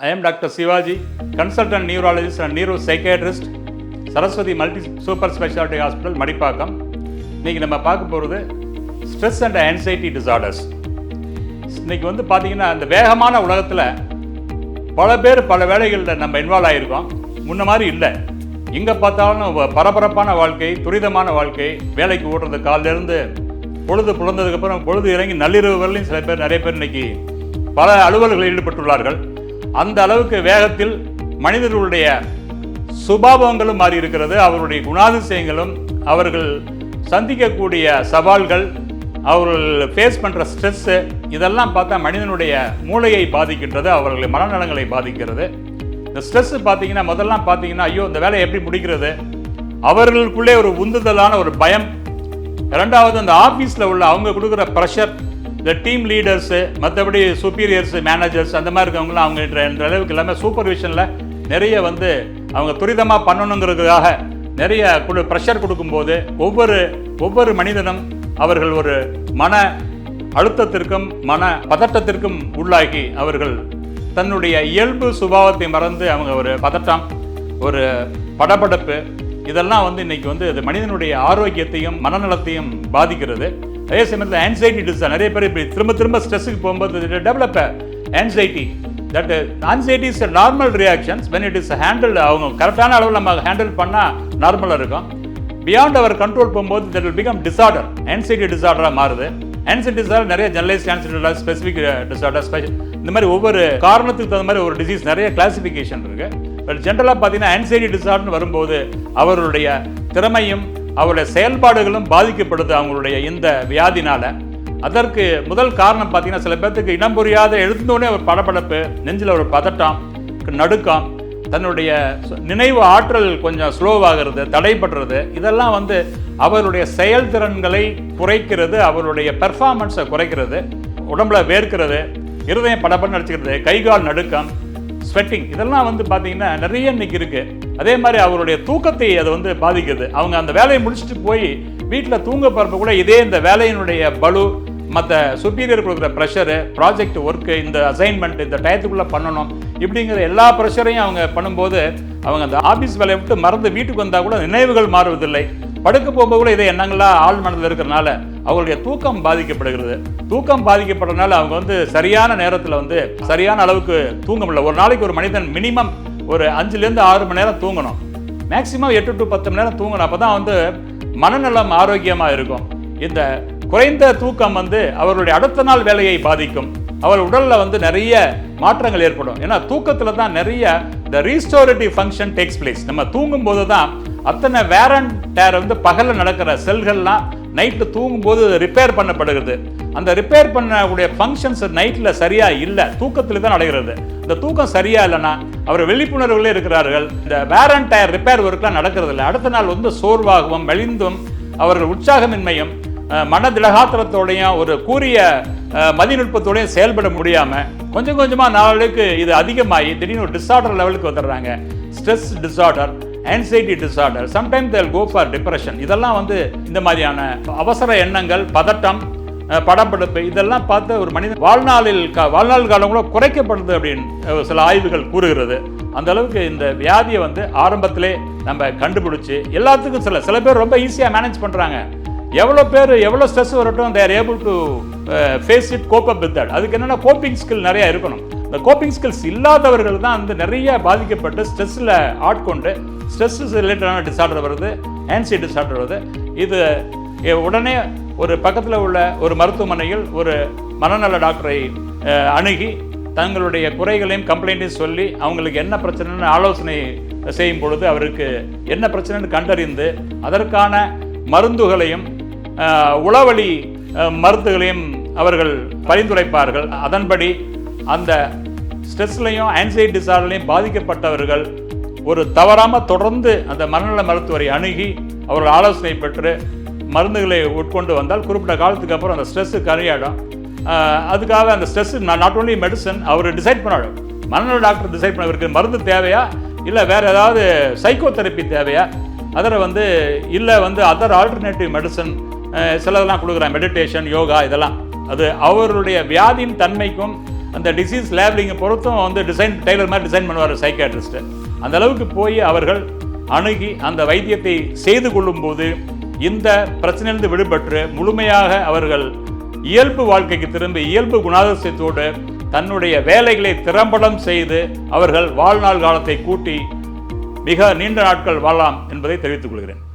I am Dr. Sivaji, consultant neurologist and neuropsychiatrist, Saraswati multi super speciality hospital Madipakkam. இன்றைக்கி நம்ம பார்க்க போகிறது ஸ்ட்ரெஸ் அண்ட் ஆன்சைட்டி டிசார்டர்ஸ். இன்றைக்கி வந்து பார்த்திங்கன்னா இந்த வேகமான உலகத்தில் பல பேர் பல வேலைகளில் நம்ம இன்வால்வ் ஆகியிருக்கோம். முன்ன மாதிரி இல்லை. எங்கே பார்த்தாலும் பரபரப்பான வாழ்க்கை, துரிதமான வாழ்க்கை, வேலைக்கு ஓடுறது காலிலேருந்து பொழுது புலந்ததுக்கப்புறம் பொழுது இறங்கி நள்ளிரவு வரலையும் நிறைய பேர் இன்றைக்கி பல அலுவல்களில் ஈடுபட்டுள்ளார்கள். அந்த அளவுக்கு வேகத்தில் மனிதர்களுடைய சுபாவங்களும் மாறி இருக்கிறது. அவருடைய குணாதிசயங்களும், அவர்கள் சந்திக்கக்கூடிய சவால்கள், அவர்கள் ஃபேஸ் பண்ணுற ஸ்ட்ரெஸ்ஸு, இதெல்லாம் பார்த்தா மனிதனுடைய மூளையை பாதிக்கின்றது, அவர்களுடைய மனநலங்களை பாதிக்கிறது. இந்த ஸ்ட்ரெஸ்ஸு பார்த்தீங்கன்னா முதல்லாம் பார்த்தீங்கன்னா ஐயோ இந்த வேலையை எப்படி முடிக்கிறது, அவர்களுக்குள்ளே ஒரு உந்துதலான ஒரு பயம். ரெண்டாவது அந்த ஆஃபீஸில் உள்ள அவங்க கொடுக்குற ப்ரெஷர், இந்த டீம் லீடர்ஸு, மற்றபடி சுப்பீரியர்ஸு, மேனேஜர்ஸ் அந்த மாதிரி இருக்கவங்களாம் அவங்க இந்த அளவுக்கு எல்லாமே சூப்பர்விஷனில் நிறைய வந்து அவங்க துரிதமாக பண்ணணுங்கிறதுக்காக நிறைய ப்ரெஷர் கொடுக்கும்போது ஒவ்வொரு மனிதனும் அவர்கள் ஒரு மன அழுத்தத்திற்கும் மன பதட்டத்திற்கும் உள்ளாகி அவர்கள் தன்னுடைய இயல்பு சுபாவத்தை மறந்து அவங்க ஒரு பதட்டம், ஒரு படபடப்பு, இதெல்லாம் வந்து இன்னைக்கு வந்து அது மனிதனுடைய ஆரோக்கியத்தையும் மனநலத்தையும் பாதிக்கிறது. அதே சமயத்தில் ஆன்சைட்டி டிசார்டர், நிறைய பேர் இப்படி திரும்ப ஸ்ட்ரெஸ்ஸுக்கு போகும்போது develop anxiety. That anxiety is normal reactions when it is handled. அவங்க கரெக்டான அளவில் நம்ம ஹேண்டில் பண்ணால் நார்மலாக இருக்கும். பியாண்ட் அவர் கண்ட்ரோல் போகும்போது that will become disorder, anxiety டிசார்டராக மாறுது. ஆன்சைட்டி டிசார்டர் நிறைய generalised anxiety disorder, specific disorder, இந்த மாதிரி ஒவ்வொரு காரணத்துக்கு தகுந்த மாதிரி ஒரு டிசீஸ் நிறைய கிளாசிஃபிகேஷன் இருக்கு. பட் ஜென்ரலாக பார்த்தீங்கன்னா ஆன்சைட்டி டிசார்டர்னு வரும்போது அவருடைய திறமையும் அவருடைய செயல்பாடுகளும் பாதிக்கப்படுது அவங்களுடைய இந்த வியாதினால. அதற்கு முதல் காரணம் பார்த்தீங்கன்னா சில பேர்த்துக்கு இனம் புரியாத எழுந்தோடனே ஒரு படபடப்பு, நெஞ்சில் ஒரு பதட்டம், நடுக்கம், தன்னுடைய நினைவு ஆற்றல் கொஞ்சம் ஸ்லோவாகிறது, தடைபடுறது, இதெல்லாம் வந்து அவருடைய செயல்திறன்களை குறைக்கிறது, அவருடைய பெர்ஃபார்மன்ஸை குறைக்கிறது, உடம்புல வேர்க்கிறது, இருதயம் படபடன்னு அடிச்சுக்கிறது, கைகால் நடுக்கம், ஸ்வெட்டிங், இதெல்லாம் வந்து பார்த்தீங்கன்னா நிறைய இன்னைக்கு இருக்கு. அதே மாதிரி அவருடைய தூக்கத்தை அது வந்து பாதிக்குது. அவங்க அந்த வேலையை முடிச்சுட்டு போய் வீட்டில் தூங்க போகிறப்ப கூட இதே இந்த வேலையினுடைய பலு, மற்ற சுப்பீரியர் கொடுக்குற ப்ரெஷரு, ப்ராஜெக்ட் ஒர்க்கு, இந்த அசைன்மெண்ட் இந்த டயத்துக்குள்ளே பண்ணணும், இப்படிங்கிற எல்லா ப்ரெஷரையும் அவங்க பண்ணும்போது அவங்க அந்த ஆஃபீஸ் வேலையை விட்டு மறந்து வீட்டுக்கு வந்தால் கூட நினைவுகள் மாறுவதில்லை. படுக்க போகும்போது கூட இதை எண்ணங்களாக ஆள் மனதில் இருக்கிறனால அவங்களுடைய தூக்கம் பாதிக்கப்படுகிறது. தூக்கம் பாதிக்கப்படுறதுனால அவங்க வந்து சரியான நேரத்தில் வந்து சரியான அளவுக்கு தூங்க முடியல. ஒரு நாளைக்கு ஒரு மனிதன் மினிமம் ஒரு 5லேருந்து 6 மணி நேரம் தூங்கணும், மேக்சிமம் 8 to 10 மணி நேரம் தூங்கணும். அப்போ தான் வந்து மனநலம் ஆரோக்கியமாக இருக்கும். இந்த குறைந்த தூக்கம் வந்து அவர்களுடைய அடுத்த நாள் வேலையை பாதிக்கும். அவர் உடலில் வந்து நிறைய மாற்றங்கள் ஏற்படும். ஏன்னா தூக்கத்தில் தான் நிறைய இந்த ரீஸ்டோரேட்டிவ் ஃபங்க்ஷன் டேக்ஸ் பிளேஸ். நம்ம தூங்கும் போது தான் அத்தனை வேர் அண்ட் டேர் வந்து பகலில் நடக்கிற செல்கள்லாம் நைட்டு தூங்கும்போது ரிப்பேர் பண்ணப்படுகிறது. அந்த ரிப்பேர் பண்ணக்கூடிய ஃபங்க்ஷன்ஸ் நைட்டில் சரியாக இல்லை, தூக்கத்தில் தான் நடக்கிறது. இந்த தூக்கம் சரியாக இல்லைன்னா அவர் விழிப்புணர்வுகளே இருக்கிறார்கள், இந்த வேர் அண்ட் டயர் ரிப்பேர் ஒர்க்லாம் நடக்கிறது இல்லை. அடுத்த நாள் வந்து சோர்வாகவும் மெலிந்தும் அவர்கள் உற்சாகமின்மையும் மனதிலகாத்திரத்தோடையும் ஒரு கூறிய மதிநுட்பத்தோடையும் செயல்பட முடியாமல் கொஞ்சம் கொஞ்சமாக நாளுக்கு இது அதிகமாகி திடீர்னு ஒரு டிசார்டர் லெவலுக்கு வந்துடுறாங்க. Stress disorder, anxiety disorder, sometimes they will go for depression. இதெல்லாம் வந்து இந்த மாதிரியான அவசர எண்ணங்கள், பதட்டம், படபடப்பு, இதெல்லாம் பார்த்து ஒரு மனிதன் வாழ்நாள் காலம் கூட குறைக்கப்படுது அப்படின்னு சில ஆய்வுகள் கூறுகிறது. அந்த அளவுக்கு இந்த வியாதியை வந்து ஆரம்பத்திலே நம்ம கண்டுபிடிச்சி எல்லாத்துக்கும் சில பேர் ரொம்ப ஈஸியாக மேனேஜ் பண்ணுறாங்க. எவ்வளோ ஸ்ட்ரெஸ் வரட்டும் they are able to face it, cope up with that. அதுக்கு என்னென்னா கோப்பிங் ஸ்கில் நிறையா இருக்கணும். இந்த கோப்பிங் ஸ்கில்ஸ் இல்லாதவர்கள் தான் வந்து நிறைய பாதிக்கப்பட்டு ஸ்ட்ரெஸ்ஸில் ஆட்கொண்டு ஸ்ட்ரெஸ் ரிலேட்டடான டிசார்டர் வருது, ஆன்சைட்டி டிசார்டர் வருது. இது உடனே ஒரு பக்கத்தில் உள்ள ஒரு மருத்துவமனையில் ஒரு மனநல டாக்டரை அணுகி தங்களுடைய குறைகளையும் கம்ப்ளைண்ட்டையும் சொல்லி அவங்களுக்கு என்ன பிரச்சனைன்னு ஆலோசனை செய்யும் பொழுது அவருக்கு என்ன பிரச்சனைன்னு கண்டறிந்து அதற்கான மருந்துகளையும் உளவழி மருந்துகளையும் அவர்கள் பரிந்துரைப்பார்கள். அதன்படி அந்த ஸ்ட்ரெஸ்லையும் ஆன்சைட்டி டிசார்டர்லையும் பாதிக்கப்பட்டவர்கள் ஒரு தவறாமல் தொடர்ந்து அந்த மனநல மருத்துவரை அணுகி அவர்கள் ஆலோசனை பெற்று மருந்துகளை உட்கொண்டு வந்தால் குறிப்பிட்ட காலத்துக்கு அப்புறம் அந்த ஸ்ட்ரெஸ்ஸு கரையாடும். அதுக்காக அந்த ஸ்ட்ரெஸ்ஸு நாட் ஓன்லி மெடிசன் அவர் டிசைட் பண்ணாடும், மனநல டாக்டர் டிசைட் பண்ண இவருக்கு மருந்து தேவையா இல்லை வேறு ஏதாவது சைக்கோ தெரப்பி தேவையா, அதில் வந்து இல்லை வந்து அதர் ஆல்டர்னேட்டிவ் மெடிசன் சிலதெல்லாம் கொடுக்குறாங்க, மெடிடேஷன், யோகா, இதெல்லாம் அது அவருடைய வியாதியின் தன்மைக்கும் அந்த டிசீஸ் லேபிளிங்கை பொறுத்தும் வந்து டெய்லர் மாதிரி டிசைன் பண்ணுவார் சைக்காட்ரிஸ்ட்டு. அந்த அளவுக்கு போய் அவர்கள் அணுகி அந்த வைத்தியத்தை செய்து கொள்ளும்போது இந்த பிரச்சனையிலிருந்து விடுபட்டு முழுமையாக அவர்கள் இயல்பு வாழ்க்கைக்கு திரும்பி இயல்பு குணாதிசயத்தோடு தன்னுடைய வேலைகளை திறம்படம் செய்து அவர்கள் வாழ்நாள் காலத்தை கூட்டி மிக நீண்ட நாட்கள் வாழலாம் என்பதை தெரிவித்துக் கொள்கிறேன்.